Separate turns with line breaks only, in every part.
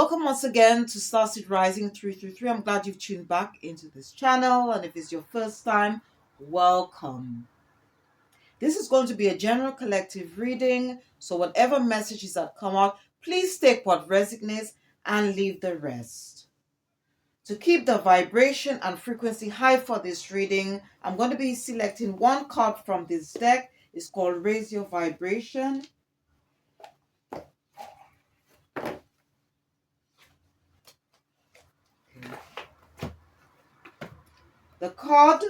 Welcome once again to Starseed Rising 333. I'm glad you've tuned back into this channel, and if it's your first time, welcome. This is going to be a general collective reading, so whatever messages that come out, please take what resonates and leave the rest. To keep the vibration and frequency high for this reading, I'm going to be selecting one card from this deck. It's called Raise Your Vibration. The card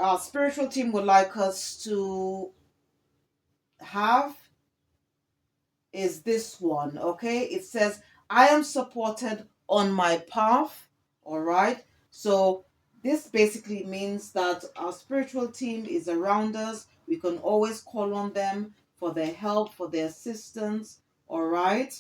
our spiritual team would like us to have is this one, okay? It says, I am supported on my path, all right? So this basically means that our spiritual team is around us. We can always call on them for their help, for their assistance, all right?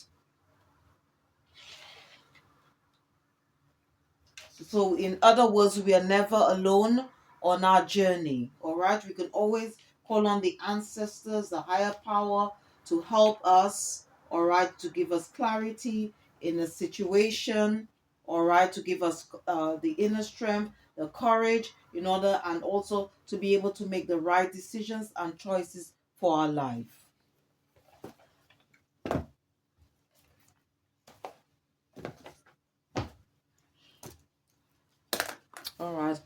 So in other words, we are never alone on our journey, all right? We can always call on the ancestors, the higher power to help us, all right, to give us clarity in a situation, all right, to give us the inner strength, the courage in order, and also to be able to make the right decisions and choices for our life. All right.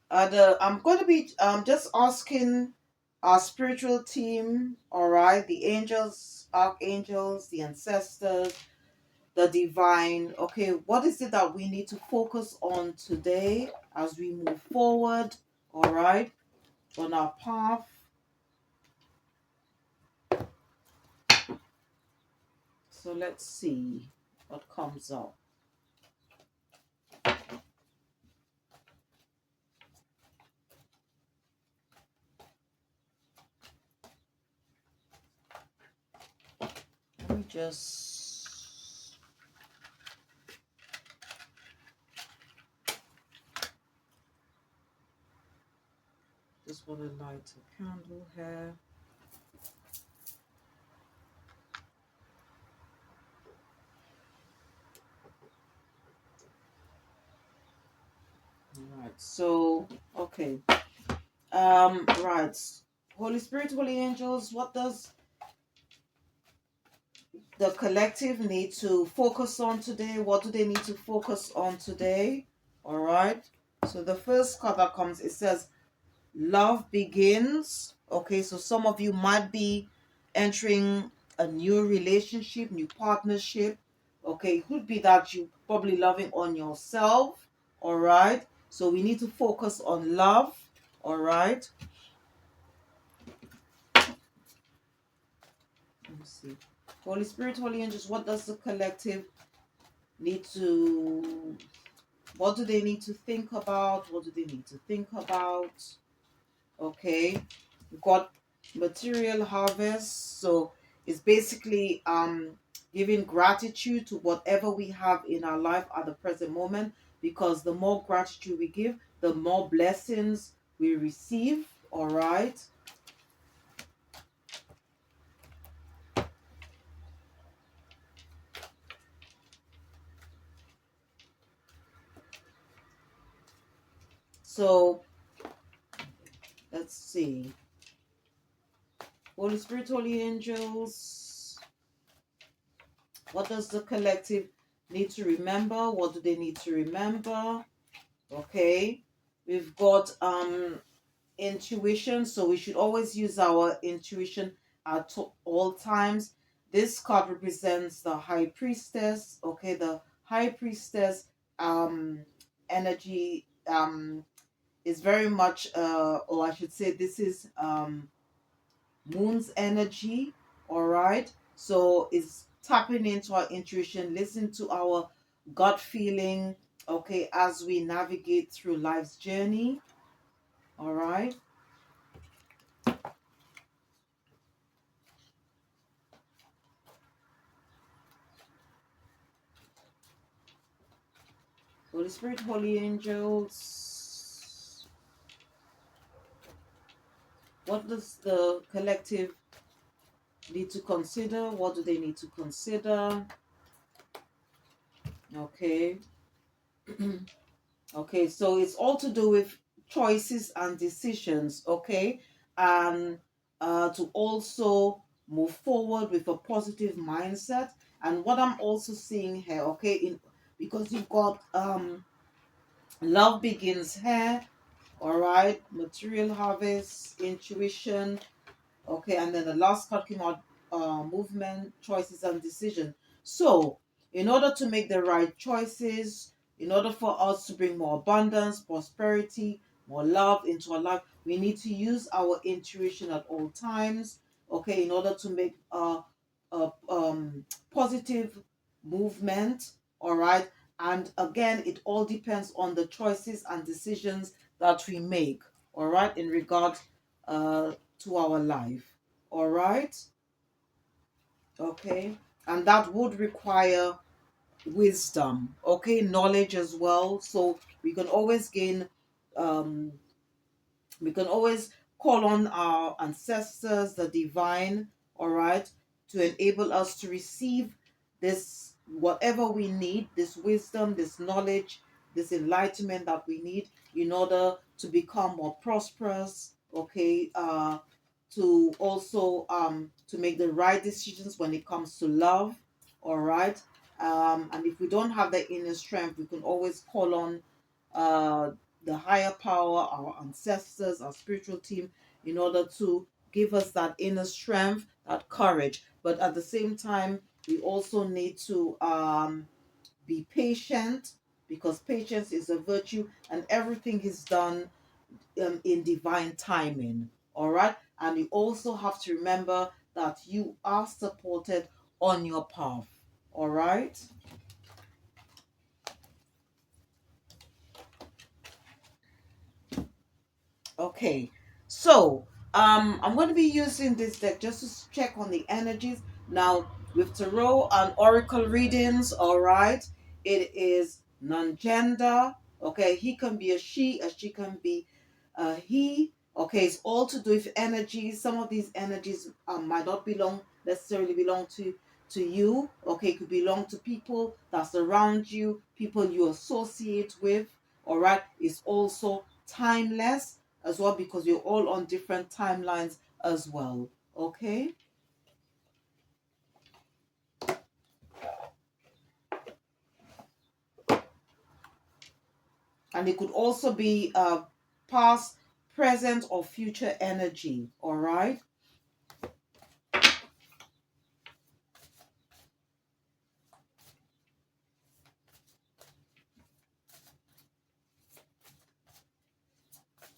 I'm going to be just asking our spiritual team, all right, the angels, archangels, the ancestors, the divine. Okay, what is it that we need to focus on today as we move forward, all right, on our path? So let's see what comes up. Let me just want to light a candle here. All right, so okay. Right. Holy Spirit, Holy Angels, what does the collective need to focus on today? What do they need to focus on today? All right. So the first card that comes, it says, love begins. Okay, so some of you might be entering a new relationship, new partnership. Okay, it could be that you probably loving on yourself. All right. So we need to focus on love. All right. Let me see. Holy Spirit, Holy Angels, what does the collective need to, what do they need to think about? What do they need to think about? Okay, we've got material harvest. So it's basically giving gratitude to whatever we have in our life at the present moment, because the more gratitude we give, the more blessings we receive. All right. So let's see. Holy Spirit, Holy Angels, what does the collective need to remember? What do they need to remember? Okay, we've got intuition, so we should always use our intuition at all times. This card represents the High Priestess. Okay, the High Priestess energy is very much or I should say this is moon's energy. All right, so it's tapping into our intuition, listen to our gut feeling, okay, as we navigate through life's journey. All right. Holy Spirit, Holy Angels, what does the collective need to consider? What do they need to consider? Okay. Okay, so it's all to do with choices and decisions, okay? And to also move forward with a positive mindset. And what I'm also seeing here, okay, because you've got love begins here, all right, material harvest, intuition, okay, and then the last card came out, movement, choices, and decision. So, in order to make the right choices, in order for us to bring more abundance, prosperity, more love into our life, we need to use our intuition at all times, okay, in order to make positive movement, all right. And again, it all depends on the choices and decisions that we make, all right, in regard to our life. All right. Okay. And that would require wisdom, okay, knowledge as well. So we can always gain um we can always call on our ancestors, the divine, all right, to enable us to receive this, whatever we need, this wisdom, this knowledge, this enlightenment that we need in order to become more prosperous, okay, to also to make the right decisions when it comes to love, all right. And if we don't have the inner strength, we can always call on uh the higher power, our ancestors, our spiritual team, in order to give us that inner strength, that courage. But at the same time, we also need to be patient, because patience is a virtue and everything is done in divine timing. All right. And you also have to remember that you are supported on your path. All right. Okay, so I'm going to be using this deck just to check on the energies. Now, with tarot and oracle readings, all right, it is non-gender. Okay, he can be a she can be a he. Okay, it's all to do with energies. Some of these energies might not necessarily belong to you. Okay, it could belong to people that surround you, people you associate with. All right, it's also timeless as well, because you're all on different timelines as well. Okay. And it could also be past, present, or future energy. All right.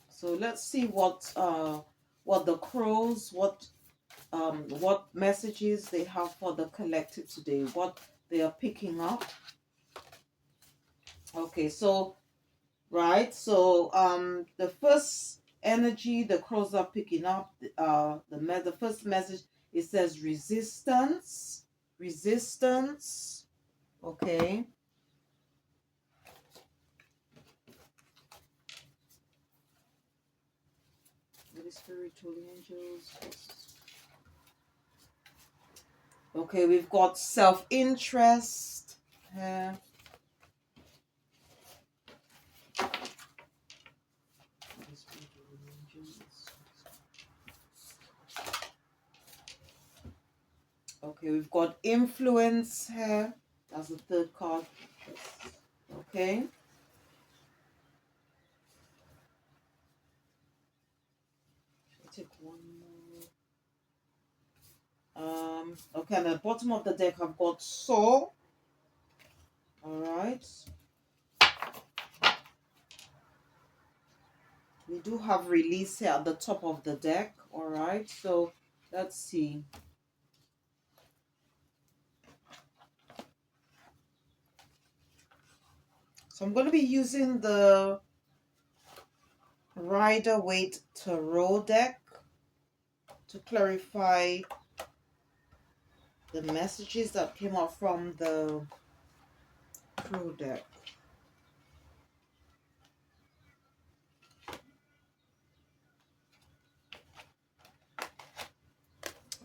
So let's see what the crows, what messages they have for the collective today, what they are picking up. Okay, so right, so the first energy the crows are picking up, the first message, it says resistance, resistance. Okay. Holy Spirit, Holy Angels. Okay, we've got self-interest here. Holy Spirit, Holy Angels. Okay, we've got influence here. That's the third card. Okay. I'll take one more. Okay, and at the bottom of the deck I've got soul. Alright. We do have release here at the top of the deck. Alright, so let's see. So I'm going to be using the Rider Waite Tarot deck to clarify the messages that came out from the Crow deck.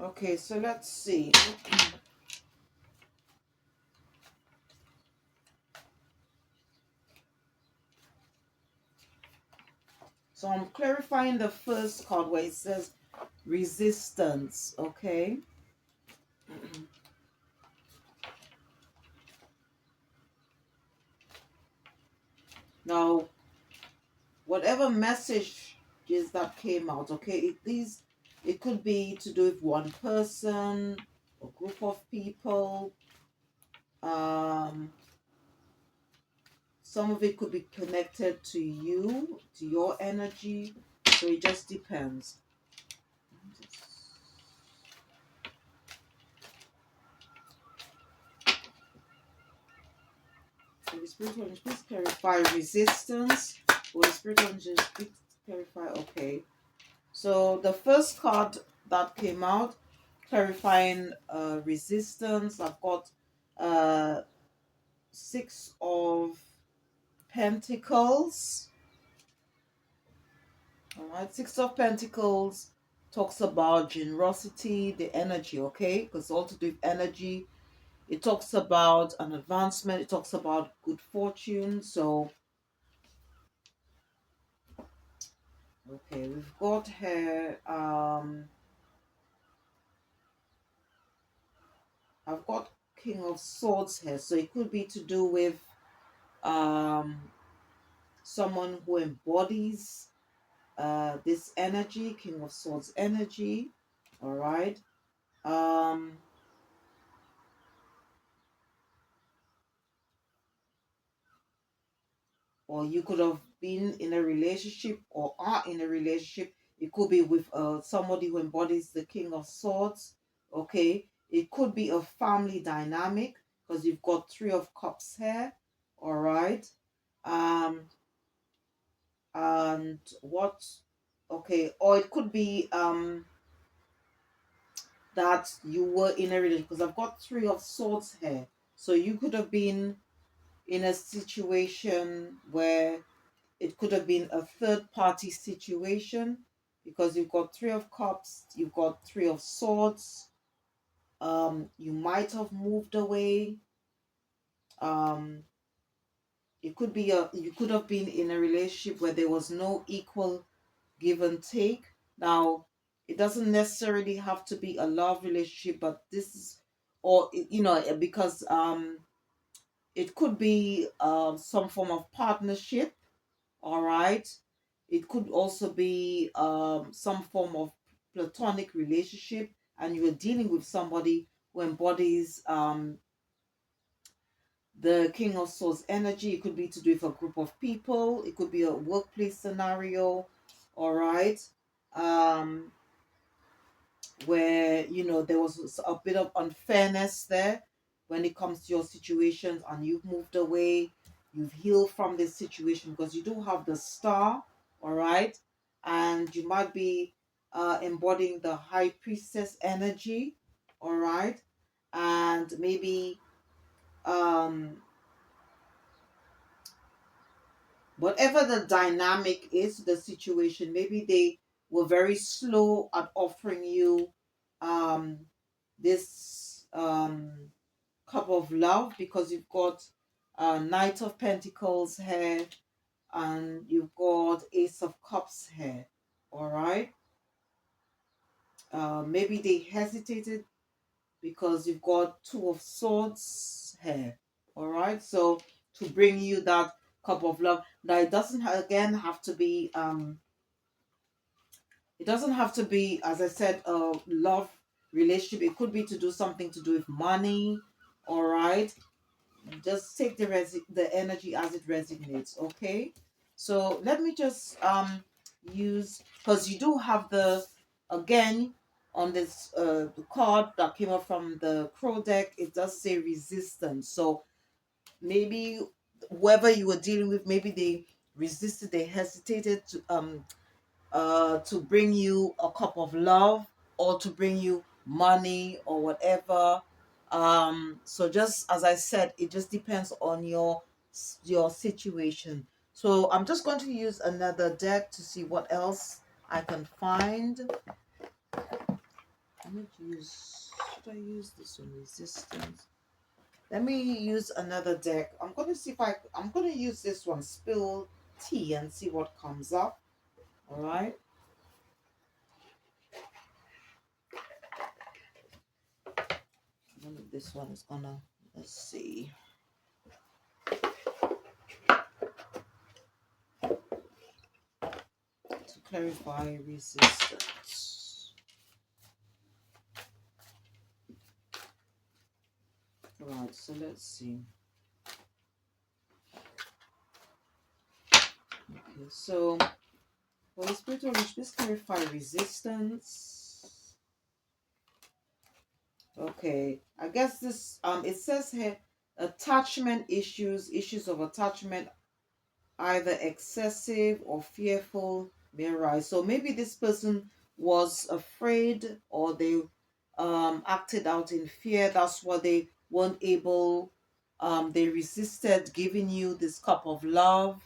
Okay, so let's see. So I'm clarifying the first card where it says resistance, okay? Now, whatever message is that came out, okay, it could be to do with one person, a group of people. Some of it could be connected to you, to your energy. So it just depends. Holy Spirit, please clarify resistance. Holy Spirit, please clarify. Okay. So the first card that came out, clarifying resistance. I've got uh, Six of Pentacles. All right, Six of Pentacles talks about generosity, the energy. Okay, because all to do with energy. It talks about an advancement. It talks about good fortune. So okay, we've got here. I've got King of Swords here, so it could be to do with um someone who embodies this energy, King of Swords energy. All right. Um, or you could have been in a relationship or are in a relationship. It could be with somebody who embodies the King of Swords. Okay. It could be a family dynamic because you've got Three of Cups here. All right. Um, and what? Okay. Or it could be that you were in a relationship because I've got Three of Swords here. So you could have been in a situation where it could have been a third party situation because you've got Three of Cups, you've got Three of Swords. You might have moved away. Um, it could be you could have been in a relationship where there was no equal give and take. Now, it doesn't necessarily have to be a love relationship, but this is, or because it could be some form of partnership. All right. It could also be some form of platonic relationship, and you are dealing with somebody who embodies the King of Swords energy. It could be to do with a group of people. It could be a workplace scenario. All right. Um, where there was a bit of unfairness there when it comes to your situations, and you've moved away, you've healed from this situation because you do have the star. All right. And you might be embodying the High Priestess energy. All right. And maybe um whatever the dynamic is, the situation, maybe they were very slow at offering you um this cup of love because you've got Knight of Pentacles here and you've got Ace of Cups here. All right. Maybe they hesitated because you've got Two of Swords here. All right. So to bring you that cup of love, now it doesn't again have to be it doesn't have to be, as I said, a love relationship. It could be to do something to do with money. All right. Just take the energy as it resonates. Okay. So let me just use, because you do have the, again, on this the card that came up from the crow deck, it does say resistance. So maybe whoever you were dealing with, maybe they resisted, they hesitated to bring you a cup of love or to bring you money or whatever. So just as I said, it just depends on your situation. So I'm just going to use another deck to see what else I can find. I'm going to use, should I use this one, resistance? Let me use another deck. I'm going to see if I'm going to use this one, spill tea, and see what comes up. All right. This one is gonna, let's see. To clarify resistance. All right, so let's see. Okay, so Holy Spirit, please clarify resistance. Okay, I guess this it says here attachment issues of attachment, either excessive or fearful, may arise. So maybe this person was afraid, or they acted out in fear. That's why they weren't able, they resisted giving you this cup of love.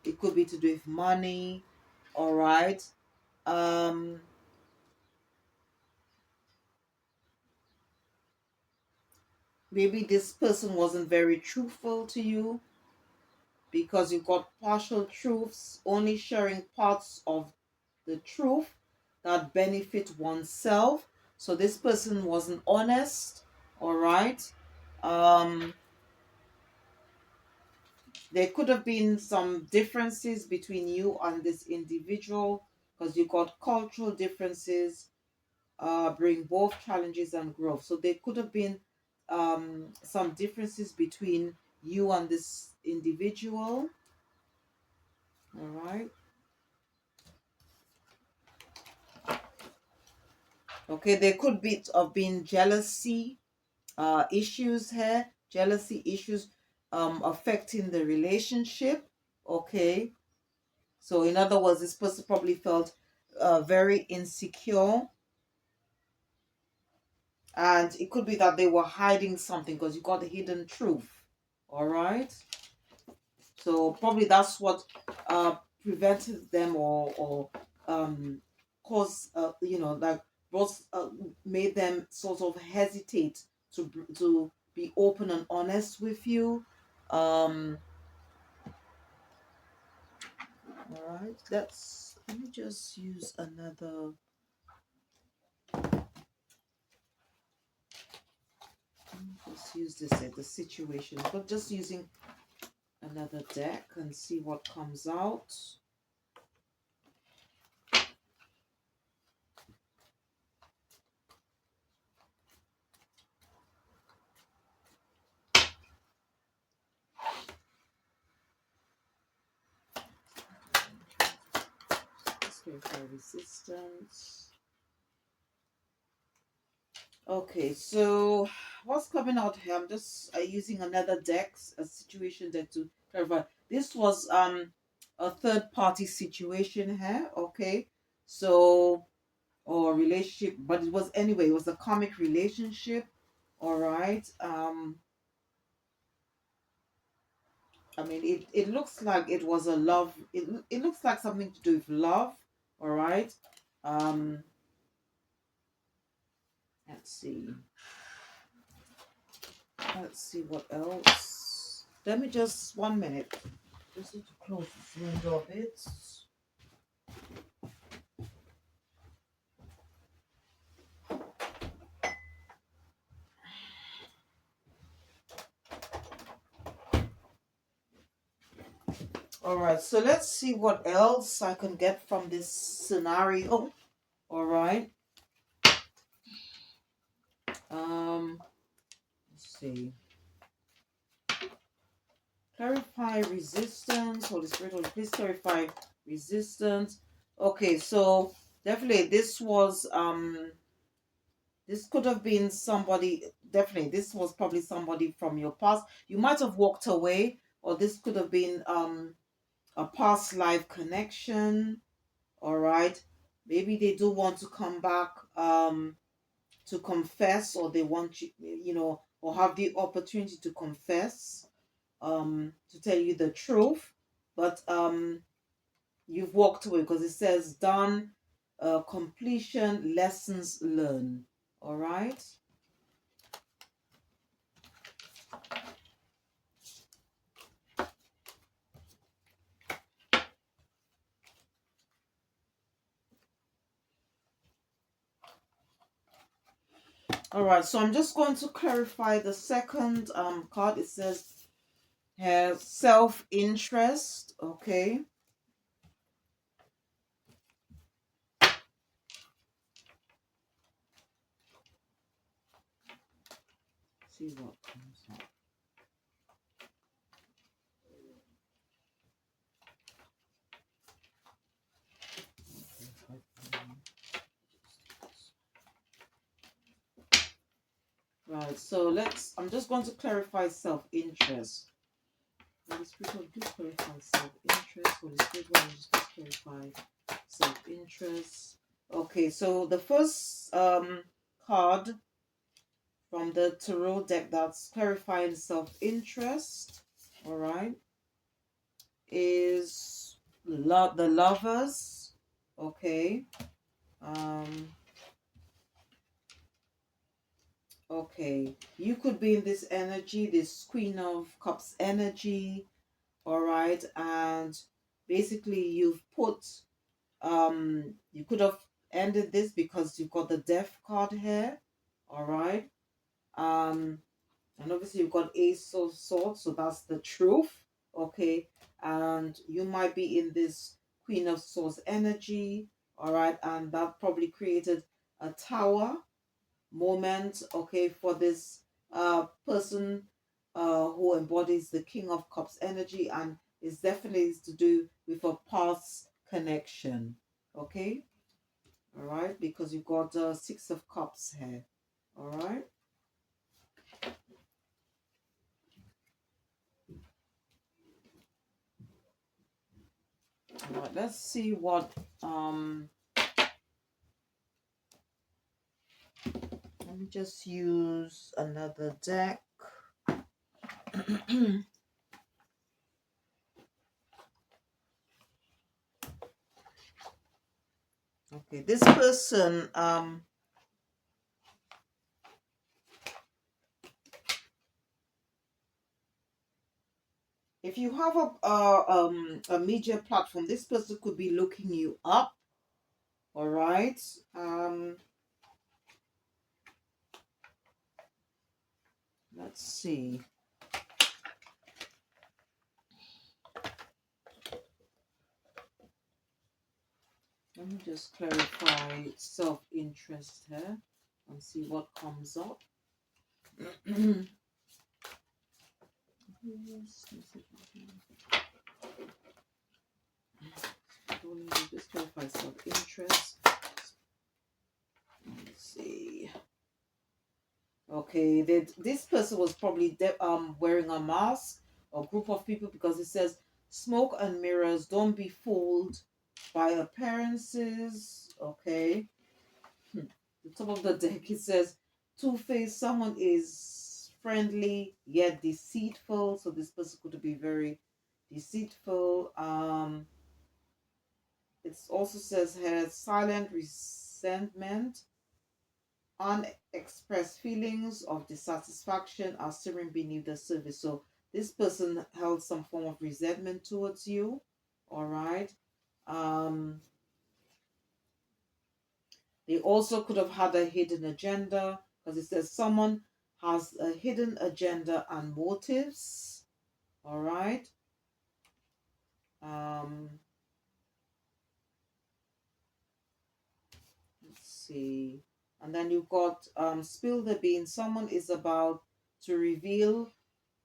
It could be to do with money. All right. Um, Maybe this person wasn't very truthful to you because you got partial truths, only sharing parts of the truth that benefit oneself. So this person wasn't honest. All right. Um, there could have been some differences between you and this individual because you got cultural differences, bring both challenges and growth. So there could have been some differences between you and this individual. All right. Okay, there could be of being jealousy issues here, jealousy issues affecting the relationship. Okay, so in other words, this person probably felt very insecure, and it could be that they were hiding something because you got the hidden truth. All right, so probably that's what prevented them, or caused like brought made them sort of hesitate to be open and honest with you. um all right, let me just use another. Let me just use this at the situation, but just using another deck and see what comes out. Let's go for resistance. Okay, so what's coming out here? I'm just using another deck, a situation deck, to clarify. This was a third party situation here. Okay, so, or relationship, but it was, anyway, it was a karmic relationship. All right. I mean, it looks like it was a love. It looks like something to do with love. All right. Um, let's see. Let's see what else. Let me just 1 minute. Just need to close this window a bit. All right, so let's see what else I can get from this scenario. All right. Let's see. Clarify resistance. Holy Spirit, Holy, please clarify resistance. Okay, so definitely this could have been somebody. Definitely, this was probably somebody from your past. You might have walked away, or this could have been a past life connection. All right, maybe they do want to come back to confess, or they want you, or have the opportunity to confess, to tell you the truth, but you've walked away because it says done, completion, lessons learned. All right. All right, so I'm just going to clarify the second card. It says has self-interest. Okay. See what comes up. Right, so I'm just going to clarify self-interest. Holy Spirit, do clarify self-interest. Holy Spirit, just clarify self-interest. Okay, so the first card from the tarot deck that's clarifying self-interest, all right, is the Lovers. Okay. Okay, you could be in this energy, this Queen of Cups energy, all right, and basically you've put you could have ended this because you've got the Death card here, all right, and obviously you've got Ace of Swords, so that's the truth, okay, and you might be in this Queen of Swords energy, all right, and that probably created a tower moment, okay, for this person who embodies the King of Cups energy, and is definitely to do with a past connection, okay, all right, because you've got Six of Cups here, all right. All right, let's see what let me just use another deck. Okay, this person if you have a media platform, this person could be looking you up, all right. Let's see. Let me just clarify self-interest here and see what comes up. Just clarify self-interest. Let's see. Okay, this person was probably wearing a mask, or group of people, because it says smoke and mirrors. Don't be fooled by appearances. Okay. The top of the deck, it says two-faced. Someone is friendly yet deceitful, so this person could be very deceitful. It also says has silent resentment. Unexpressed feelings of dissatisfaction are simmering beneath the surface. So this person held some form of resentment towards you. All right. They also could have had a hidden agenda, because it says someone has a hidden agenda and motives. All right. Let's see. And then you've got spill the beans. Someone is about to reveal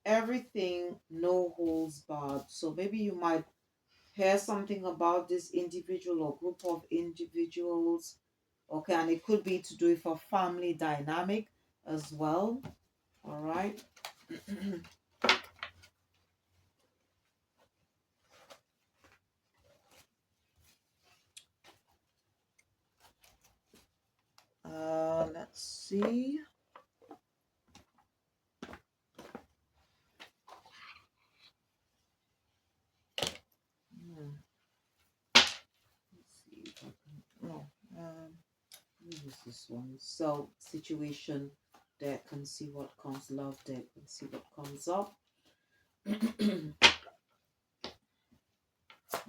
everything, no holds barred. So maybe you might hear something about this individual or group of individuals. Okay, and it could be to do with a family dynamic as well. All right. Let's see. Let's see if I can. No. Let me use this one. So situation deck and see what comes. Love deck and see what comes up.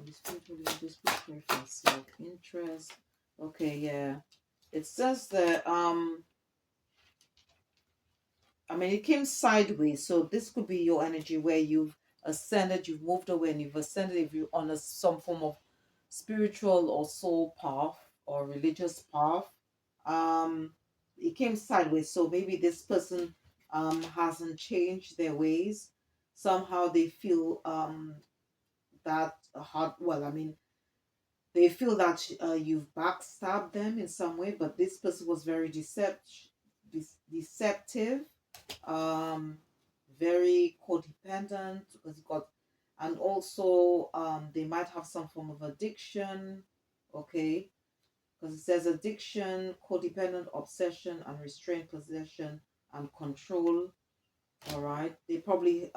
Just be careful. Self-interest. Okay, yeah. It says that I mean, it came sideways, so this could be your energy where you've ascended, you've moved away, and you've ascended if you're on some form of spiritual or soul path or religious path. Um, it came sideways, so maybe this person hasn't changed their ways. Somehow they feel that hard. Well, I mean, they feel that you've backstabbed them in some way, but this person was very deceptive, um, very codependent because he got, and also they might have some form of addiction, okay? Because it says addiction, codependent, obsession, unrestrained possession, and control. All right, they probably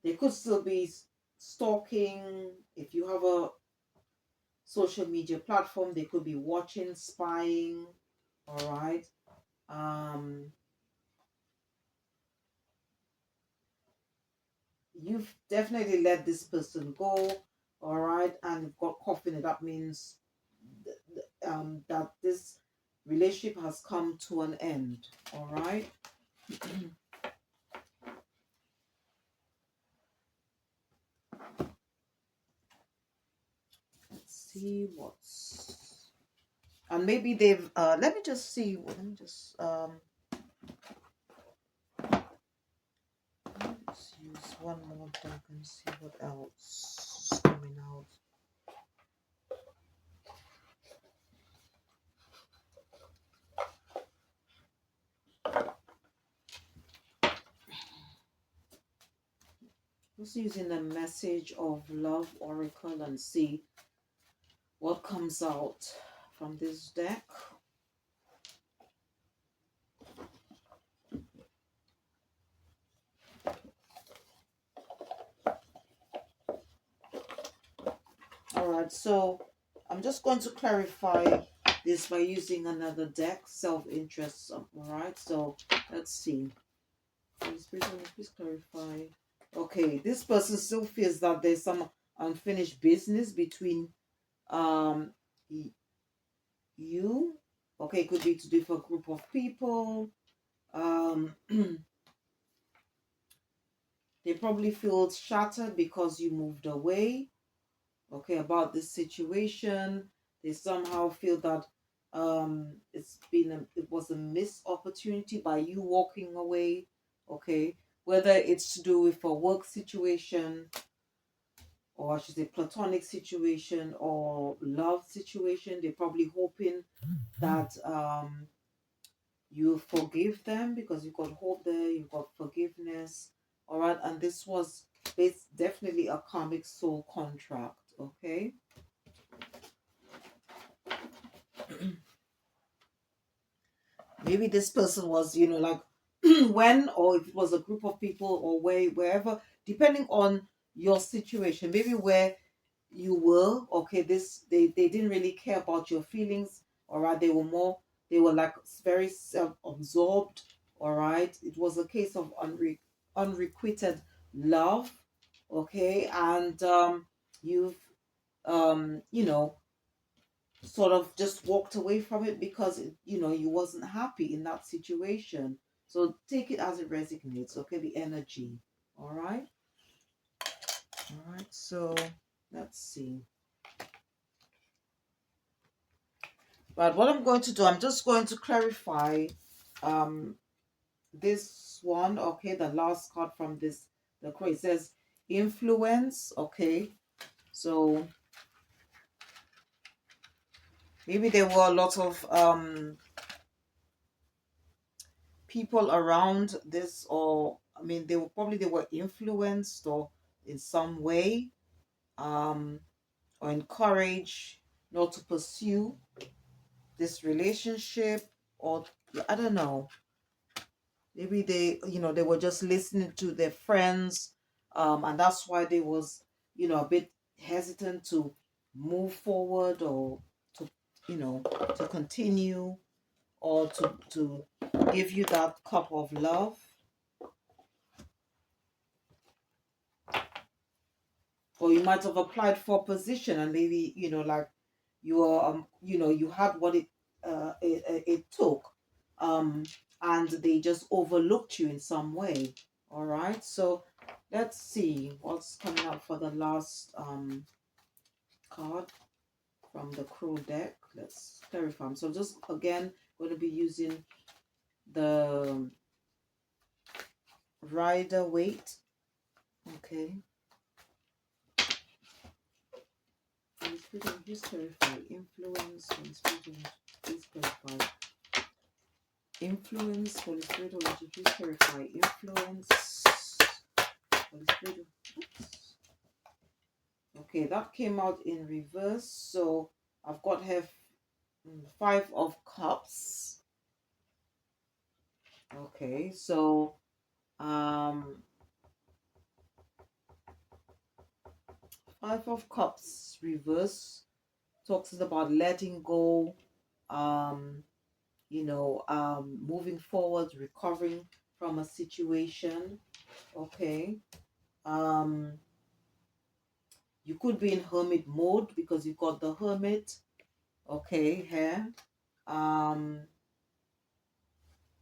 they could still be stalking. If you have a social media platform, they could be watching, spying. All right. Um, you've definitely let this person go. All right, and you've got coffin. That means that this relationship has come to an end. All right. Let's see what's, and maybe they've let me just see, let me just let's use one more deck and see what else is coming out. Just using the message of love oracle and see what comes out from this deck. All right, so I'm just going to clarify this by using another deck, self-interest. All right, so let's see. Please clarify. Okay, this person still feels that there's some unfinished business between um you. Okay, it could be to do for a group of people. Um they probably feel shattered because you moved away. Okay, about this situation. They somehow feel that it was a missed opportunity by you walking away. Okay, whether it's to do with a work situation, or I should say platonic situation or love situation, they're probably hoping that you forgive them because you got hope there, you got forgiveness. All right, and this was definitely a karmic soul contract. Okay. Maybe this person was, like when, or if it was a group of people, or wherever, depending on your situation, maybe where you were, okay, they didn't really care about your feelings. All right, they were like very self-absorbed. All right, it was a case of unrequited love. Okay, and you've you know sort of just walked away from it because you wasn't happy in that situation. So take it as it resonates. Okay, the energy. All right. All right, so let's see. But what I'm going to do, I'm just going to clarify um this one. Okay, the last card from the card, it says influence. Okay, so maybe there were a lot of people around this, or I mean they were influenced or in some way, um or encouraged not to pursue this relationship, or I don't know, maybe they were just listening to their friends, and that's why they was a bit hesitant to move forward, or to to continue, or to give you that cup of love. Or you might have applied for a position, and maybe like you were you had what it took, and they just overlooked you in some way. All right, so let's see what's coming up for the last card from the Crow deck. Let's clarify. So just again going to be using the Rider Waite. Okay. Please clarify influence. Please clarify influence. Holy Spirit, please clarify influence. Holy Spirit. Oops. Okay, that came out in reverse. So I've got here 5 of Cups. Okay, so 5 of Cups reverse talks about letting go, moving forward, recovering from a situation. Okay. You could be in hermit mode because you've got the Hermit. Okay, here.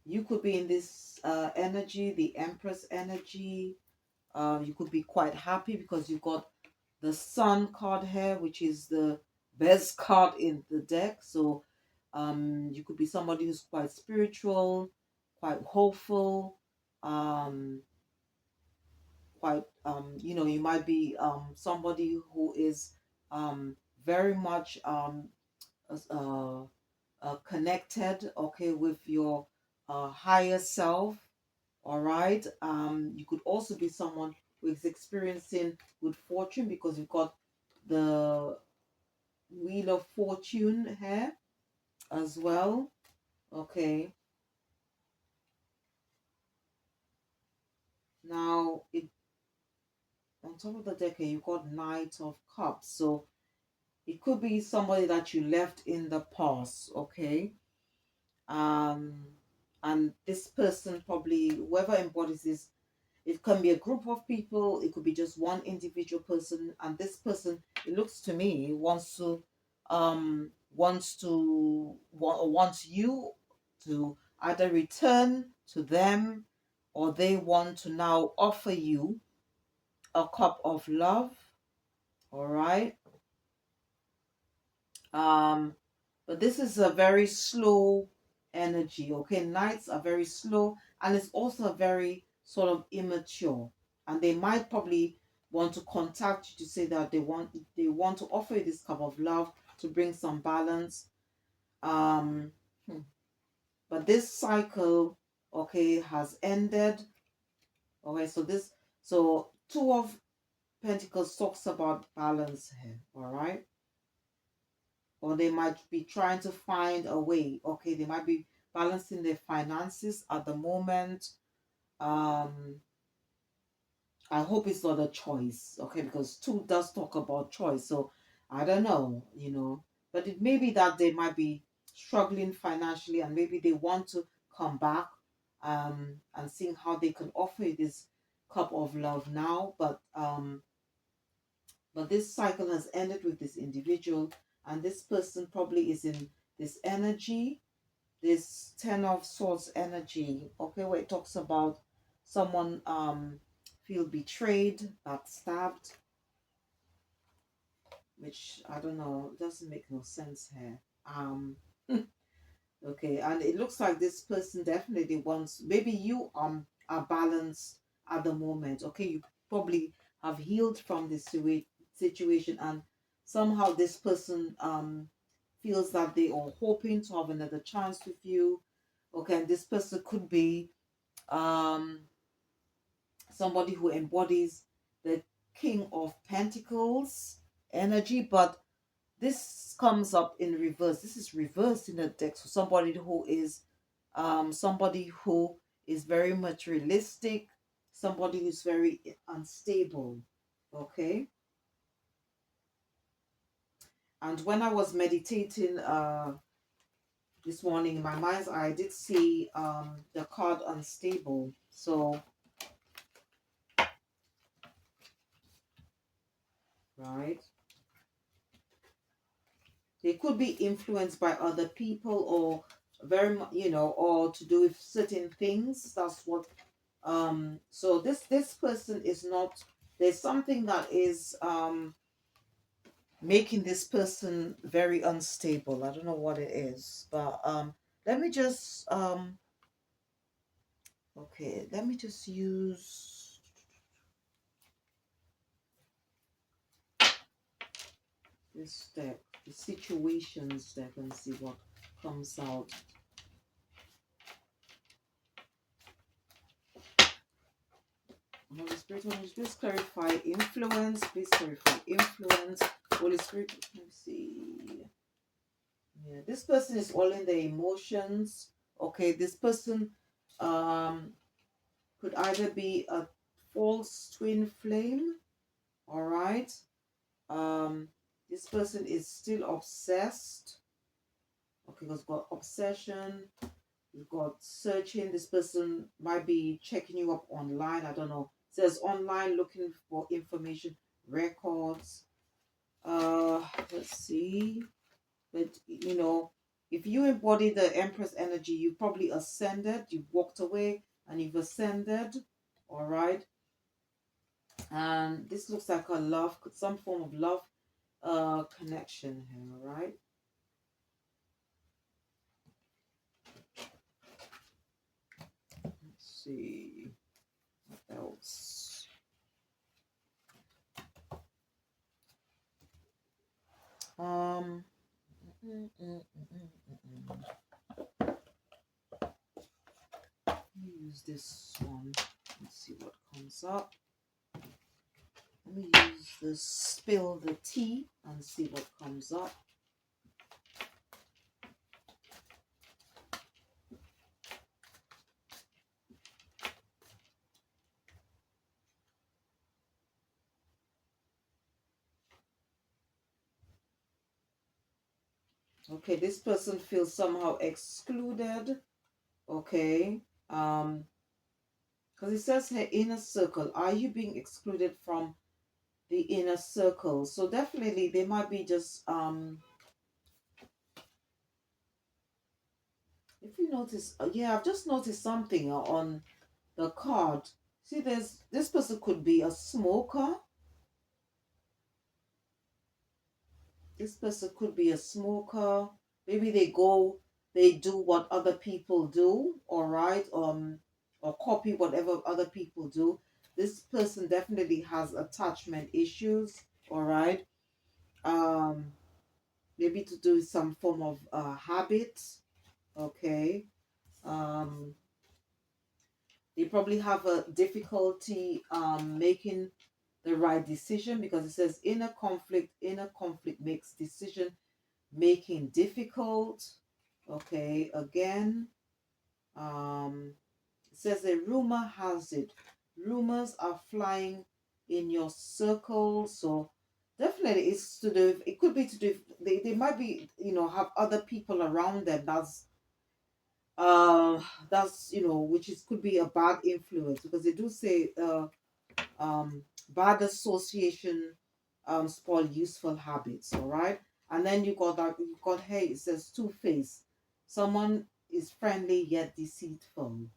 You could be in this energy, the Empress energy. You could be quite happy because you've got the Sun card here, which is the best card in the deck. So you could be somebody who's quite spiritual, quite hopeful, quite you might be somebody who is very much uh, connected, okay, with your higher self. All right. You could also be someone who is experiencing good fortune because you've got the Wheel of Fortune here as well. Okay. Now, on top of the deck here, you've got Knight of Cups. So it could be somebody that you left in the past. Okay. Um, and this person, probably whoever embodies this, it can be a group of people, it could be just one individual person, and this person, it looks to me, wants you to either return to them, or they want to now offer you a cup of love. All right. But this is a very slow energy. Okay, knights are very slow, and it's also very sort of immature, and they might probably want to contact you to say that they want to offer you this cup of love to bring some balance. um but this cycle, okay, has ended. Okay, so 2 of Pentacles talks about balance here. All right. Or they might be trying to find a way. Okay, they might be balancing their finances at the moment. um I hope it's not a choice, okay, because 2 does talk about choice. So I don't know, but it may be that they might be struggling financially, and maybe they want to come back and seeing how they can offer you this cup of love now. But this cycle has ended with this individual, and this person probably is in this energy, this 10 of Swords energy, okay, where it talks about someone feel betrayed, backstabbed, which I don't know, doesn't make no sense here. Okay, and it looks like this person definitely wants, maybe you are balanced at the moment. Okay, you probably have healed from this situation, and somehow this person feels that they are hoping to have another chance with you. Okay, and this person could be um somebody who embodies the King of Pentacles energy, but this comes up in reverse. This is reversed in the deck. So somebody who is very materialistic, somebody who's very unstable. Okay. And when I was meditating this morning, in my mind's eye, I did see the card unstable. So right, they could be influenced by other people, or very much, you know, or to do with certain things. That's what so this person is not, there's something that is making this person very unstable. I don't know what it is, but let me just okay, let me just use this deck, the situations deck, and see what comes out. Holy Spirit, please clarify influence. Please clarify influence. Holy Spirit, let me see. Yeah, this person is all in their emotions. Okay, this person could either be a false twin flame. All right. This person is still obsessed. Okay, because got obsession. You've got searching. This person might be checking you up online. I don't know. It says online looking for information, records. Let's see. But you know, if you embody the Empress energy, you probably ascended. You've walked away and you've ascended. All right. And this looks like a love, some form of love connection here, all right? Let's see what else. Let me use this one. Let's see what comes up. Let me use this, spill the tea and see what comes up. Okay, this person feels somehow excluded. Okay. Because it says here inner circle. Are you being excluded from the inner circle? So definitely they might be just if you notice, yeah, I've just noticed something on the card. See, there's this person could be a smoker. This person could be a smoker. Maybe they do what other people do, all right, or copy whatever other people do. This person definitely has attachment issues, all right. Um, maybe to do with some form of habit, okay. Um, they probably have a difficulty making the right decision because it says inner conflict makes decision making difficult. Okay, again, it says a rumor has it, rumors are flying in your circle. So definitely it's to do, it could be to do, they might be, you know, have other people around them uh that's, you know, which is could be a bad influence because they do say bad association spoil useful habits, all right. And then you got that, you got, hey, it says two-faced, someone is friendly yet deceitful,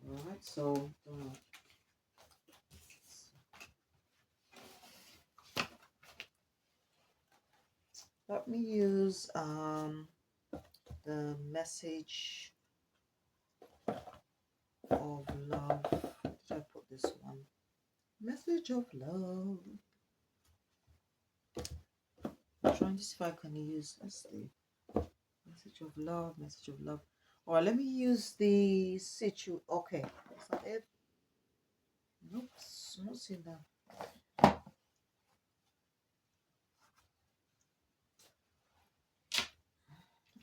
all right. So let me use the message of love. Where did I put this one? Message of love. I'm trying to see if I can use, let's see, message of love, message of love. All right, let me use the okay, is that it? Nope, I'm not seeing that.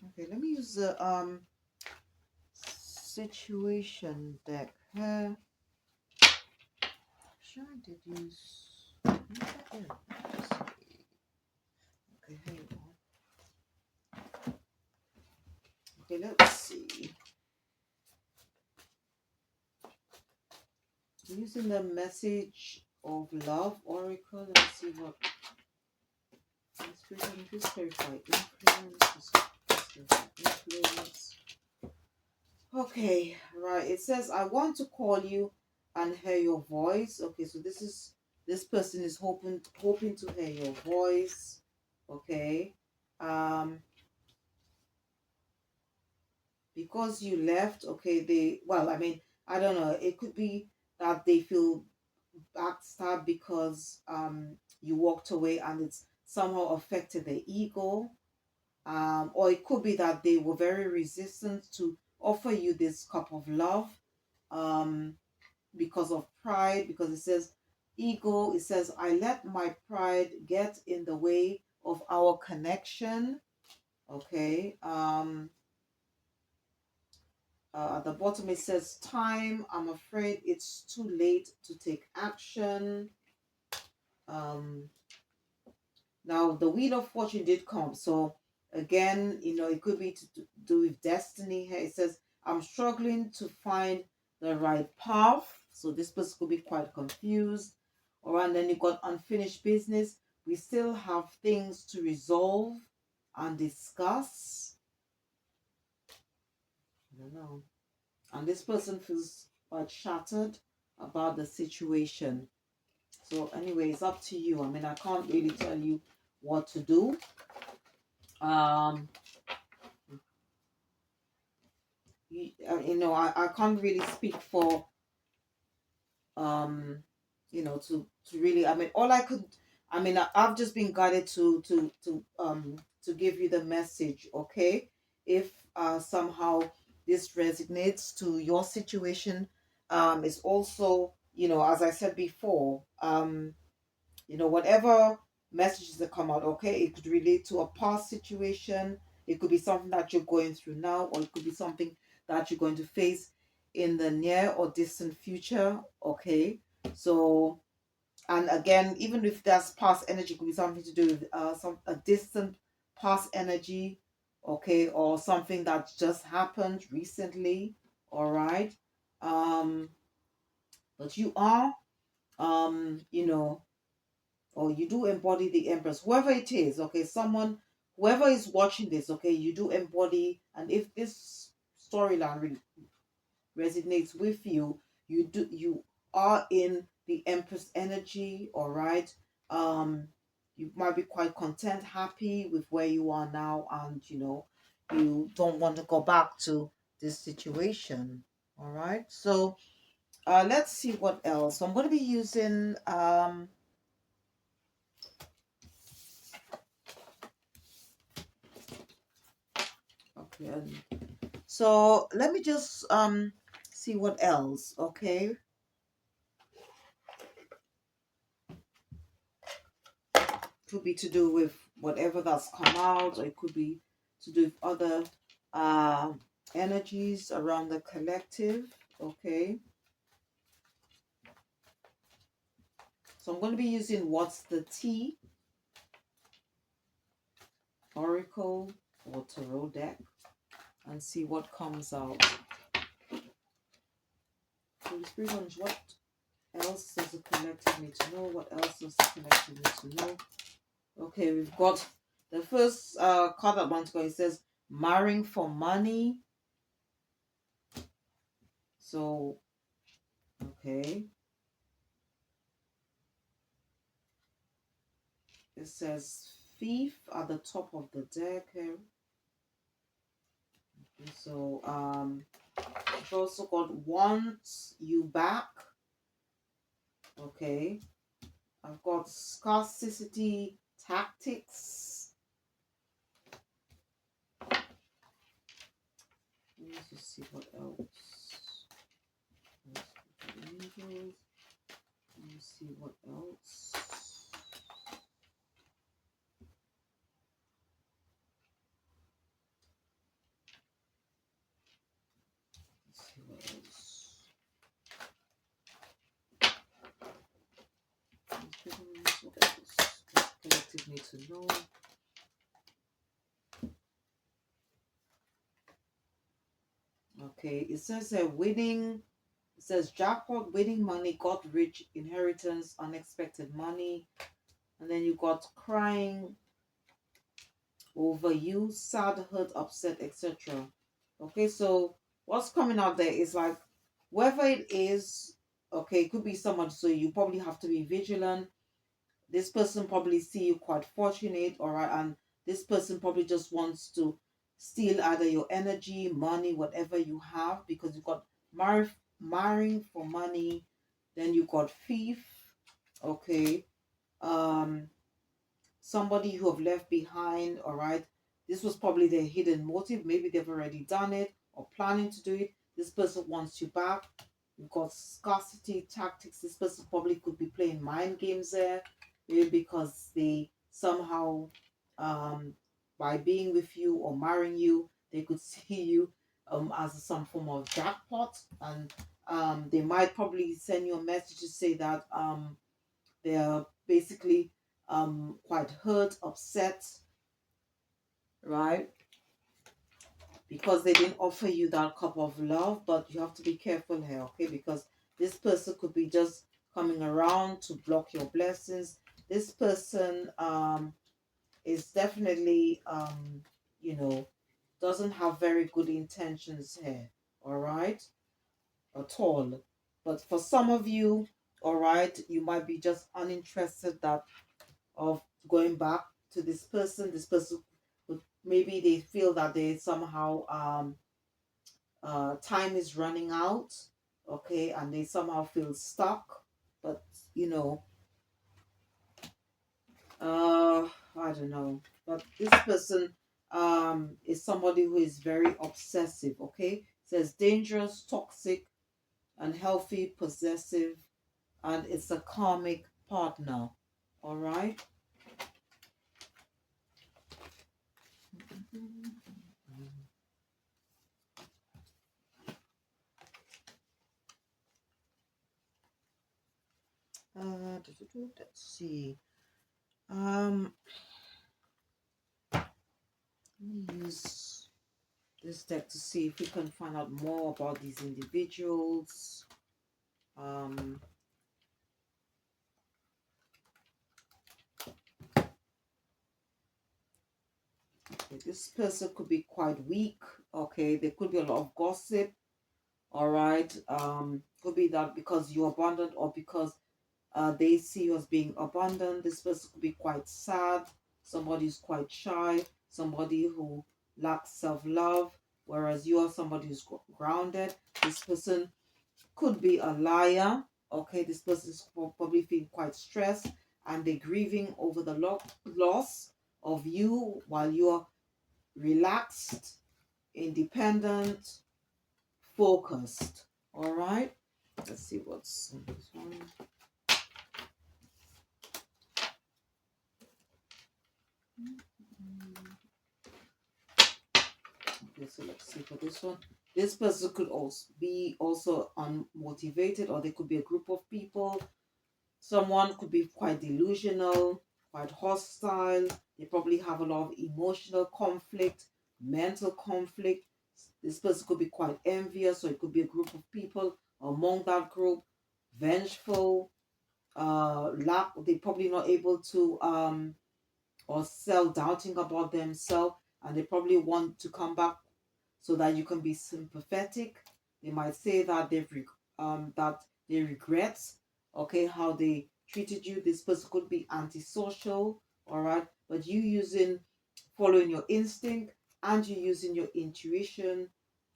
Okay, let me use the situation deck. Sure, I did use. Okay, hang on. Okay, let's see. I'm using the message of love oracle. Let me see what. Please clarify influence. Influence. Okay, right. It says, I want to call you and hear your voice. Okay, so this person is hoping to hear your voice. Okay. Um, because you left, okay, I don't know. It could be that they feel backstabbed because you walked away and it's somehow affected their ego. Or it could be that they were very resistant to offer you this cup of love, um, because of pride, because it says ego, it says, I let my pride get in the way of our connection. Okay. At the bottom it says time, I'm afraid it's too late to take action. Um, Now, the Wheel of Fortune did come. So, again, it could be to do with destiny here. It says, I'm struggling to find the right path. So, this person could be quite confused. All right, and then you got unfinished business. We still have things to resolve and discuss. I don't know. And this person feels quite shattered about the situation. So, anyway, it's up to you. I mean, I can't really tell you what to do. um I can't really speak for um to really, I mean, all I could, I mean, I've just been guided to give you the message. Okay, if somehow this resonates to your situation, it's also, as I said before, whatever messages that come out, okay, it could relate to a past situation, it could be something that you're going through now, or it could be something that you're going to face in the near or distant future. Okay, so, and again, even if that's past energy, it could be something to do with some a distant past energy. Okay, or something that just happened recently. All right. Um but you are, you know or you do embody the Empress, whoever it is. Okay, someone, whoever is watching this, okay, you do embody. And if this storyline really resonates with you, you are in the Empress energy. All right. You might be quite content, happy with where you are now, and you don't want to go back to this situation. All right, so let's see what else. So I'm going to be using okay. So let me just see what else. Okay. Could be to do with whatever that's come out, or it could be to do with other uh energies around the collective. Okay. So I'm going to be using What's the Tea Oracle or Tarot deck and see what comes out. So the Spirit Orange, what else does the collective need to know? What else does the collective need to know? Okay, we've got the first card that wants to go. It says marrying for money. So, okay. It says thief at the top of the deck here. Okay, so, I've also got wants you back. Okay. I've got scarcity tactics. Let me just see what else. Let me see what else. Let's see what else. What else does the collective need to know? Okay, it says winning. It says jackpot, winning money, got rich, inheritance, unexpected money. And then you got crying, over you, sad, hurt, upset, etc. Okay, so what's coming out there is like, whoever it is, okay, it could be someone, so you probably have to be vigilant. This person probably see you quite fortunate, all right, and this person probably just wants to steal either your energy, money, whatever you have, because you got marrying for money, then you got thief, okay, um somebody who have left behind, all right. This was probably their hidden motive. Maybe they've already done it or planning to do it. This person wants you back. You've got scarcity tactics. This person probably could be playing mind games there, maybe because they somehow, um by being with you or marrying you, they could see you as some form of jackpot, and they might probably send you a message to say that they're basically quite hurt, upset, right? Because they didn't offer you that cup of love. But you have to be careful here, okay? Because this person could be just coming around to block your blessings. This person is definitely you know, doesn't have very good intentions here, all right, at all. But for some of you, all right, you might be just uninterested that of going back to this person. This person maybe they feel that they somehow time is running out, okay, and they somehow feel stuck. But you know, I don't know. But this person is somebody who is very obsessive, okay? It says dangerous, toxic, unhealthy, possessive, and it's a karmic partner. All right. Let's see. Let me use this deck to see if we can find out more about these individuals. Um, okay, this person could be quite weak. Okay, there could be a lot of gossip. All right. Could be that because you abandoned or because they see you as being abandoned. This person could be quite sad. Somebody who's quite shy. Somebody who lacks self-love. Whereas you are somebody who's grounded. This person could be a liar. Okay, this person is probably feeling quite stressed and they're grieving over the loss of you while you're relaxed, independent, focused. All right, let's see what's on this one. Okay, so let's see for this one. This person could also be unmotivated, or they could be a group of people. Someone could be quite delusional, quite hostile. They probably have a lot of emotional conflict, mental conflict. This person could be quite envious, so it could be a group of people. Among that group, vengeful, they're probably not able to or self-doubting about themselves, and they probably want to come back so that you can be sympathetic. They might say that that they regret, okay, how they treated you. This person could be antisocial, all right, but you using following your instinct and you using your intuition.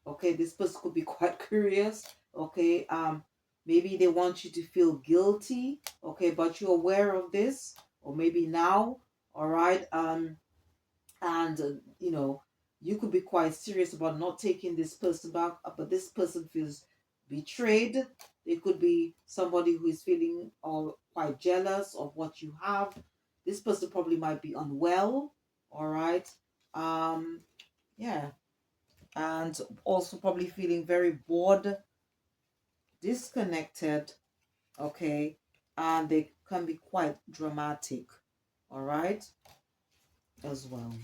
Okay, this person could be quite curious. Okay, maybe they want you to feel guilty. Okay, but you're aware of this, or maybe now, all right, and you know, you could be quite serious about not taking this person back, but this person feels betrayed. They could be somebody who is feeling quite jealous of what you have. This person probably might be unwell, all right, um yeah, and also probably feeling very bored, disconnected, okay, and they can be quite dramatic, all right, as well.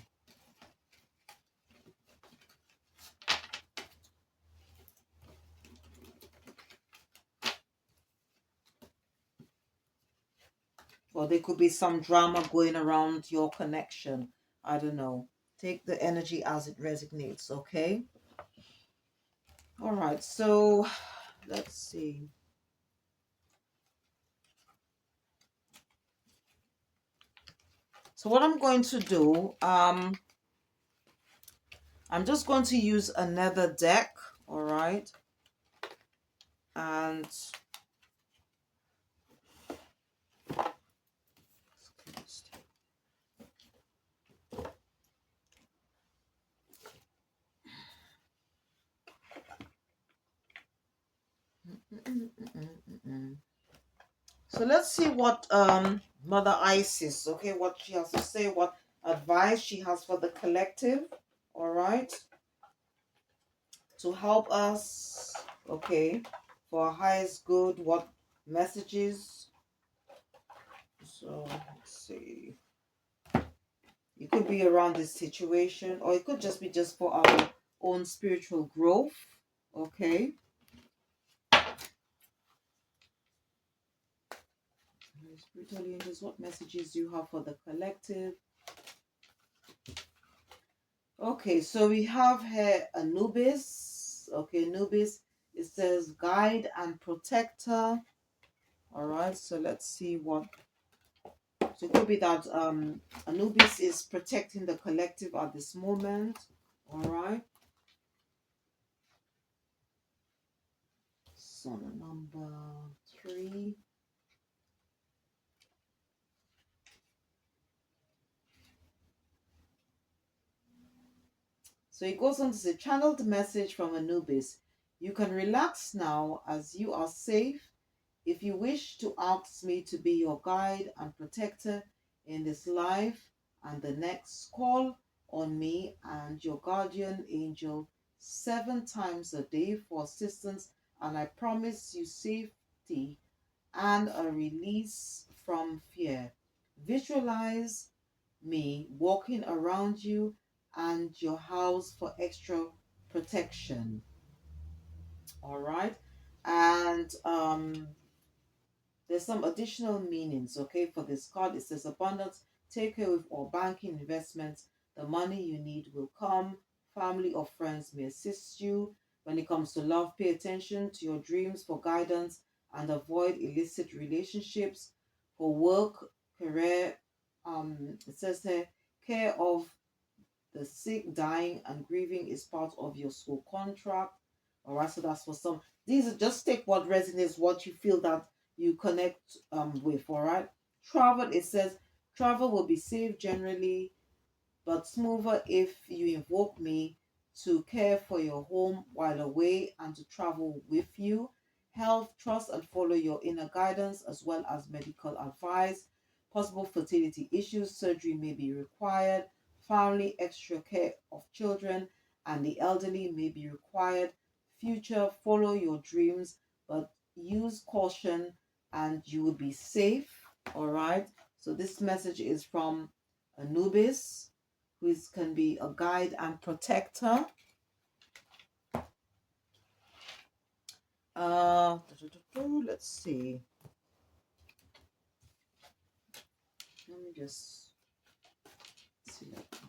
Or there could be some drama going around your connection. I don't know. Take the energy as it resonates, okay? All right, so let's see. So what I'm going to do, I'm just going to use another deck, all right? And so let's see what Mother Isis, okay, what she has to say, what advice she has for the collective, all right, to help us, okay, for our highest good, what messages. So let's see. It could be around this situation, or it could just be just for our own spiritual growth, okay. Spiritual angels, what messages do you have for the collective? Okay, so we have here Anubis. Okay, Anubis, it says guide and protector. All right, so let's see what. So it could be that Anubis is protecting the collective at this moment. All right. So number 3. So it goes on to say, channeled message from Anubis. You can relax now as you are safe. If you wish to ask me to be your guide and protector in this life and the next, call on me and your guardian angel 7 times a day for assistance, and I promise you safety and a release from fear. Visualize me walking around you and your house for extra protection. All right. And there's some additional meanings, okay, for this card. It says abundance, take care with all banking investments. The money you need will come. Family or friends may assist you. When it comes to love, pay attention to your dreams for guidance and avoid illicit relationships. For work, career, it says here, care of the sick, dying, and grieving is part of your school contract. All right, so that's for some. These are just take what resonates, what you feel that you connect with. All right, travel. It says travel will be safe generally, but smoother if you invoke me to care for your home while away and to travel with you. Health, trust and follow your inner guidance as well as medical advice. Possible fertility issues, surgery may be required. Family, extra care of children and the elderly may be required. Future, follow your dreams, but use caution and you will be safe. All right. So this message is from Anubis, who can be a guide and protector. Let's see. Let me just select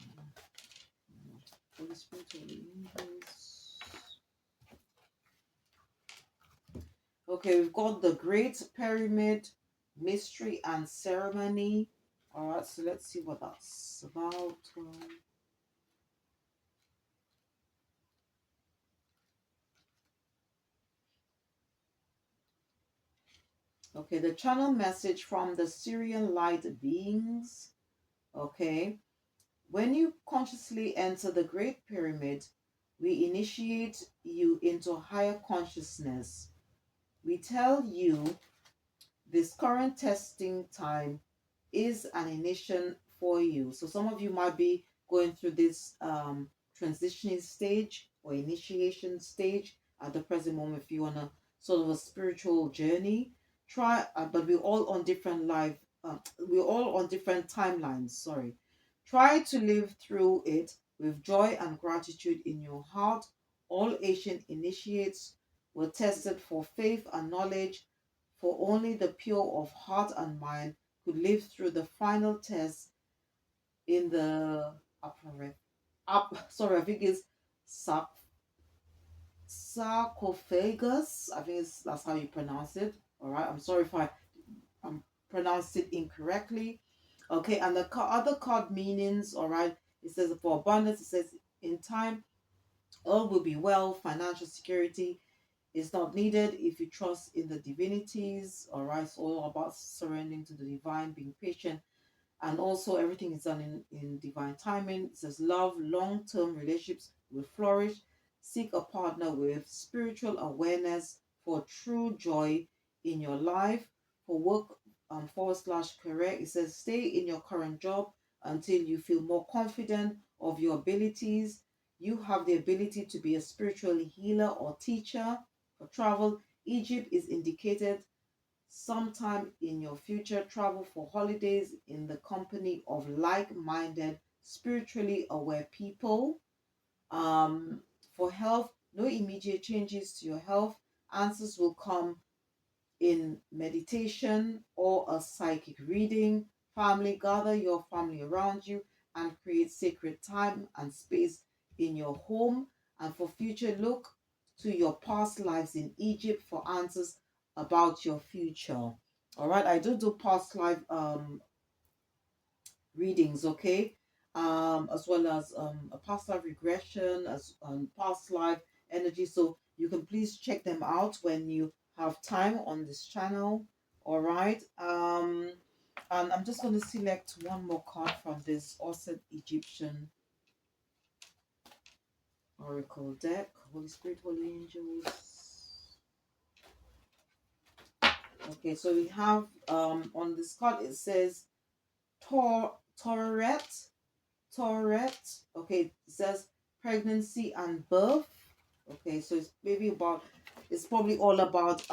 Holy Spirit, Holy Angels. Okay, we've got the Great Pyramid, Mystery and Ceremony. All right, so let's see what that's about. Okay, the channel message from the Syrian light beings. Okay, when you consciously enter the Great Pyramid, we initiate you into higher consciousness. We tell you this current testing time is an initiation for you. So some of you might be going through this transitioning stage or initiation stage at the present moment if you're on a sort of a spiritual journey. But we're all on different we're all on different timelines, sorry. Try to live through it with joy and gratitude in your heart. All ancient initiates were tested for faith and knowledge, for only the pure of heart and mind could live through the final test in the upper earth. up. Sorry, I think it's sarc sarcophagus. I think that's how you pronounce it. All right. I'm sorry if I pronounced it incorrectly. Okay, and the other card meanings. All right. It says for abundance. It says in time all will be well. Financial security is not needed if you trust in the divinities. All right. It's all about surrendering to the divine, being patient, and also everything is done in divine timing. It says love, long-term relationships will flourish. Seek a partner with spiritual awareness for true joy in your life. For work / career, it says stay in your current job until you feel more confident of your abilities. You have the ability to be a spiritual healer or teacher. For travel, Egypt is indicated sometime in your future. Travel for holidays in the company of like-minded, spiritually aware people. Um, for health, no immediate changes to your health. Answers will come in meditation or a psychic reading. Family, gather your family around you and create sacred time and space in your home. And for future, look to your past lives in Egypt for answers about your future. All right, I do past life readings, okay, as well as a past life regression, as past life energy. So you can please check them out when you have time on this channel. All right. And I'm just going to select one more card from this awesome Egyptian oracle deck. Holy Spirit, Holy Angels. Okay, so we have on this card it says Tourette. Tourette. Okay, it says pregnancy and birth. Okay, so it's probably all about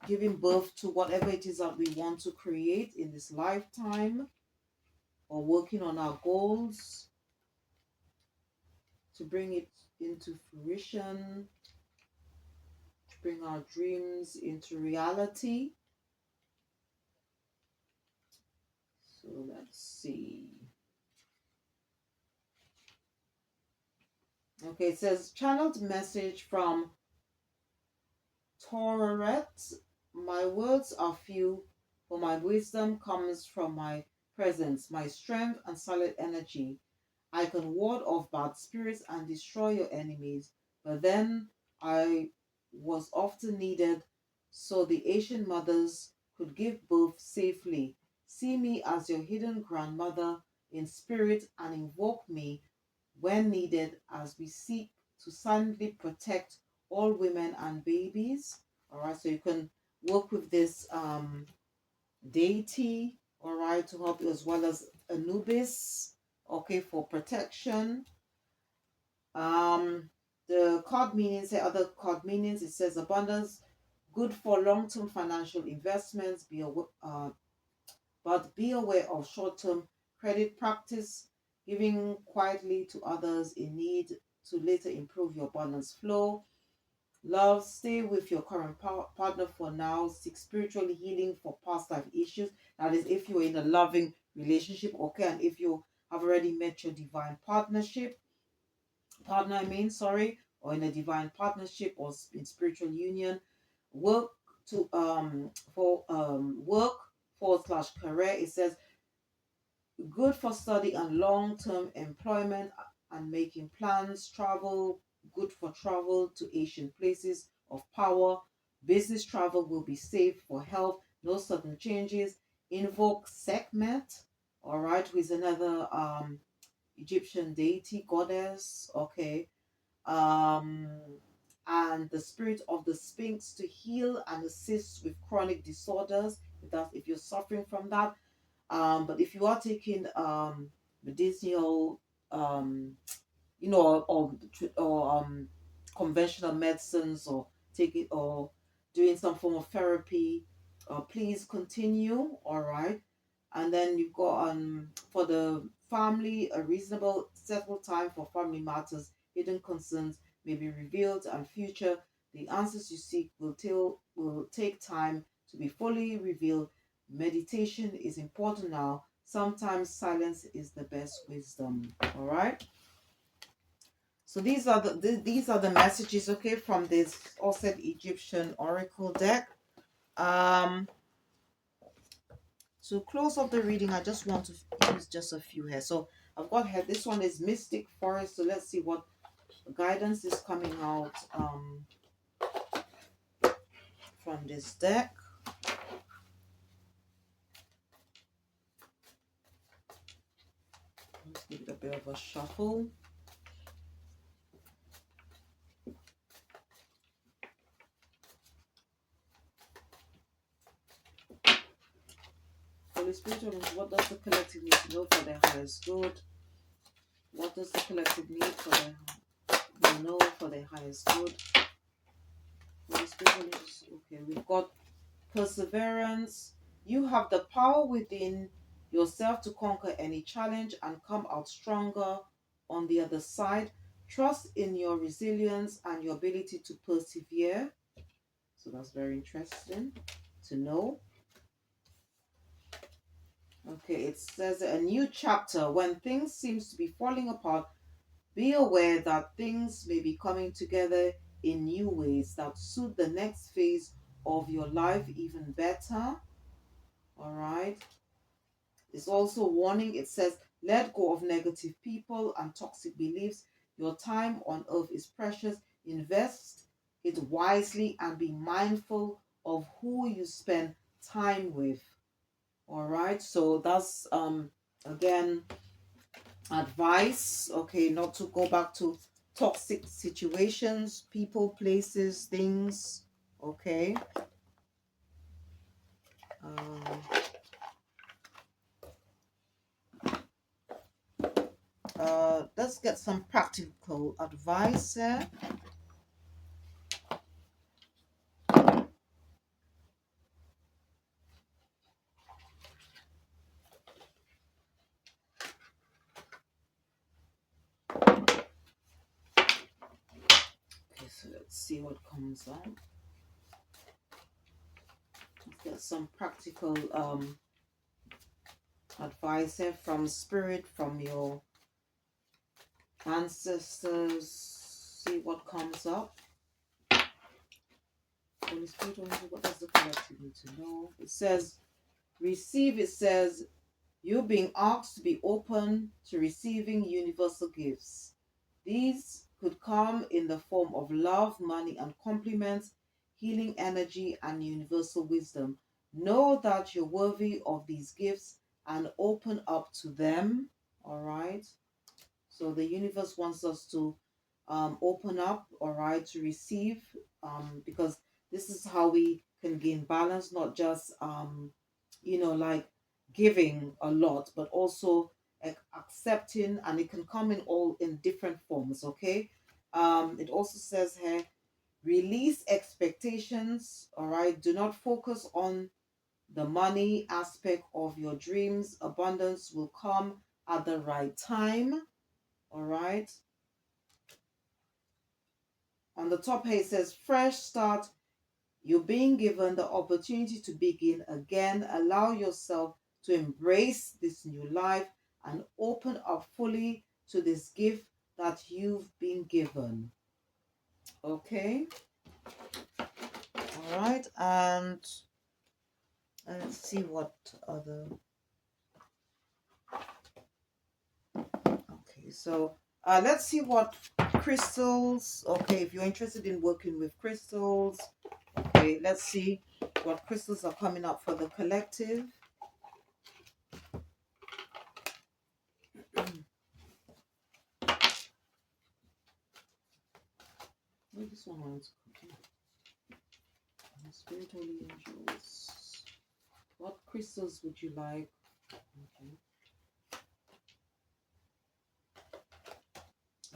giving birth to whatever it is that we want to create in this lifetime, or working on our goals to bring it into fruition, to bring our dreams into reality. So let's see. Okay, it says channeled message from Tourette. My words are few, for my wisdom comes from my presence, my strength and solid energy. I can ward off bad spirits and destroy your enemies. But then I was often needed so the Asian mothers could give birth safely. See me as your hidden grandmother in spirit and invoke me when needed as we seek to silently protect all women and babies. All right, so you can work with this deity, all right, to help you, as well as Anubis, okay, for protection. Um, the card meanings, the other card meanings, it says abundance, good for long-term financial investments. But be aware of short-term credit practice, giving quietly to others in need to later improve your balance flow. Love, stay with your current partner for now. Seek spiritual healing for past life issues. That is, if you're in a loving relationship, okay, and if you have already met your divine partner, sorry, or in a divine partnership or in spiritual union. Work to for work / career. It says good for study and long-term employment and making plans. Travel, good for travel to Asian places of power. Business travel will be safe. For health, no sudden changes. Invoke Sekhmet, all right, who is another Egyptian deity, goddess, okay. um and the spirit of the Sphinx to heal and assist with chronic disorders, if you're suffering from that. But if you are taking medicinal, or conventional medicines, or taking or doing some form of therapy, please continue. All right. And then you've got for the family, a reasonable settled time for family matters. Hidden concerns may be revealed, and future the answers you seek will take time to be fully revealed. Meditation is important now. Sometimes silence is the best wisdom. All right. So these are the messages, okay, from this Osset Egyptian Oracle deck. To close off the reading, I just want to use just a few here. So I've got here, this one is Mystic Forest. So let's see what guidance is coming out from this deck. Let's give it a bit of a shuffle. Holy Spirit, what does the collective need to know for their highest good? What does the collective need for their know for their highest good? Holy Spirit, okay, we've got perseverance. You have the power within yourself to conquer any challenge and come out stronger on the other side. Trust in your resilience and your ability to persevere. So that's very interesting to know. Okay, it says a new chapter. When things seems to be falling apart, be aware that things may be coming together in new ways that suit the next phase of your life even better. All right. It's also warning. It says, let go of negative people and toxic beliefs. Your time on earth is precious. Invest it wisely and be mindful of who you spend time with. All right. So that's again advice. Okay, not to go back to toxic situations, people, places, things. Okay. Um, let's get some practical advice here. Okay, so let's see what comes out. Let's get some practical advice here from spirit, from your ancestors. See what comes up. Holy Spirit, what does the collective need to know? It says, receive. It says, you're being asked to be open to receiving universal gifts. These could come in the form of love, money, and compliments, healing energy, and universal wisdom. Know that you're worthy of these gifts and open up to them. All right. So the universe wants us to open up, all right, to receive, because this is how we can gain balance, not just, like giving a lot, but also accepting, and it can come in all in different forms, okay? It also says here, release expectations, all right? Do not focus on the money aspect of your dreams. Abundance will come at the right time. All right. On the top here it says fresh start. You're being given the opportunity to begin again. Allow yourself to embrace this new life and open up fully to this gift that you've been given. Okay. All right. And let's see what other. Okay. So let's see what crystals. Okay. If you're interested in working with crystals. Okay, let's see what crystals are coming up for the collective. Where this one wants to come. Spirit Holy Angels. What crystals would you like?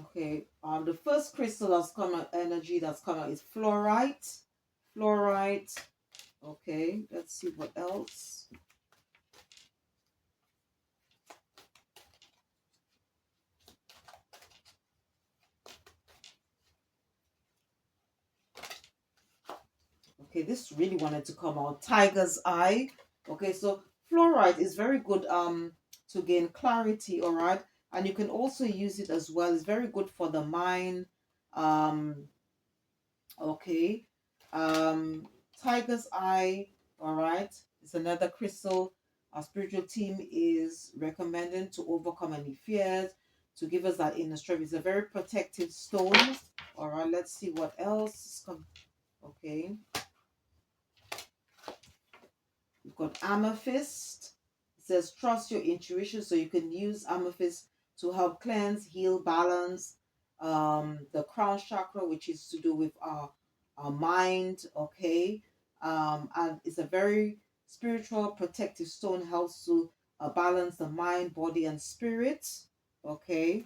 Okay. The first crystal that's come out, energy that's come out is fluorite. Fluorite. Okay, let's see what else. Okay, this really wanted to come out. Tiger's eye. Okay, so fluorite is very good to gain clarity, all right? and you can also use it as well. It's very good for the mind. Um, okay. Um, Tiger's Eye, all right, it's another crystal our spiritual team is recommending to overcome any fears, to give us that inner strength. It's a very protective stone. All right, let's see what else. Okay, we've got amethyst. It says trust your intuition, so you can use amethyst to help cleanse, heal, balance the crown chakra, which is to do with our mind. Okay, and it's a very spiritual protective stone, helps to balance the mind, body, and spirit. Okay,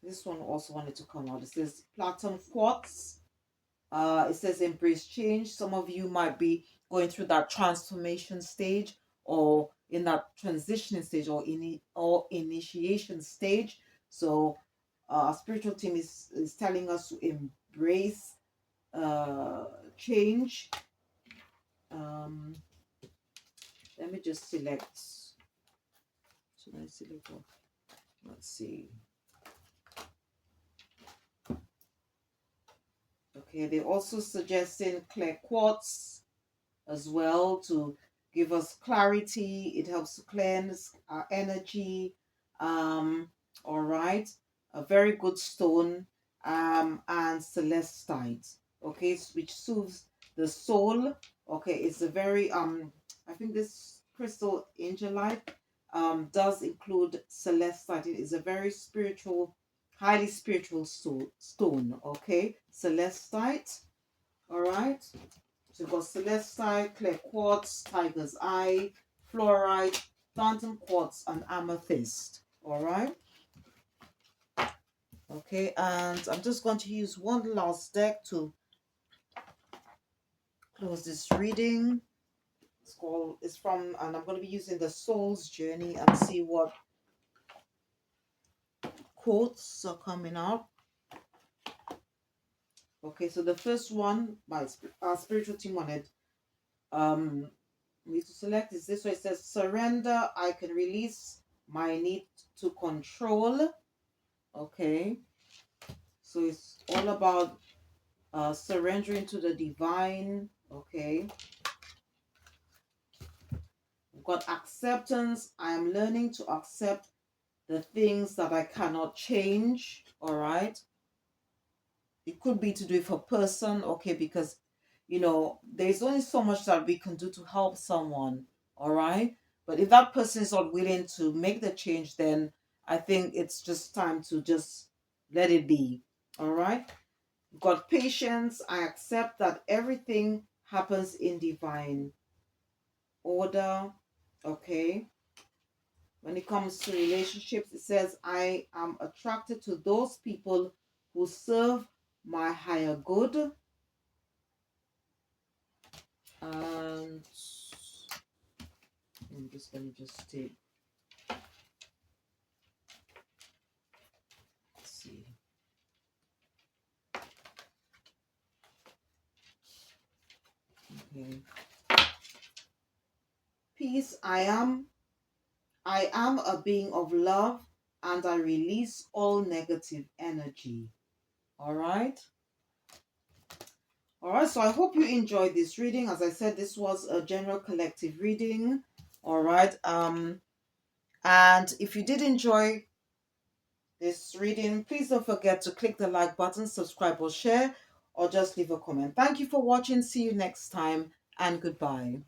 this one also wanted to come out. It says platinum quartz. It says embrace change. Some of you might be going through that transformation stage, or in that transitioning stage, or initiation stage. So our spiritual team is telling us to embrace change. Um, let me just select. Should I select one? Let's see. Okay, they're also suggesting clear quartz as well to give us clarity. It helps to cleanse our energy. All right, a very good stone. And celestite. Okay, which soothes the soul. Okay, it's a very I think this crystal angelite does include celestite. It is a very spiritual, highly spiritual stone. Okay, celestite. All right. So we've got celestite, clear quartz, tiger's eye, fluorite, phantom quartz, and amethyst. All right. Okay, and I'm just going to use one last deck to close this reading. It's from, and I'm going to be using the Soul's Journey and see what quotes are coming out. Okay, so the first one, our spiritual team wanted me to select is this. So it says, surrender, I can release my need to control. Okay, so it's all about surrendering to the divine. Okay, we've got acceptance. I am learning to accept the things that I cannot change. All right, it could be to do with a person. Okay, because there's only so much that we can do to help someone. All right, but if that person is not willing to make the change, then I think it's just time to just let it be. All right. Got patience. I accept that everything happens in divine order. Okay. When it comes to relationships, it says, I am attracted to those people who serve my higher good. And I'm just going to just take, let's see. Okay. Peace. I am a being of love, and I release all negative energy. All right. All right, so I hope you enjoyed this reading. As I said, this was a general collective reading. All right. And if you did enjoy this reading, please don't forget to click the like button, subscribe or share, or just leave a comment. Thank you for watching. See you next time, and goodbye.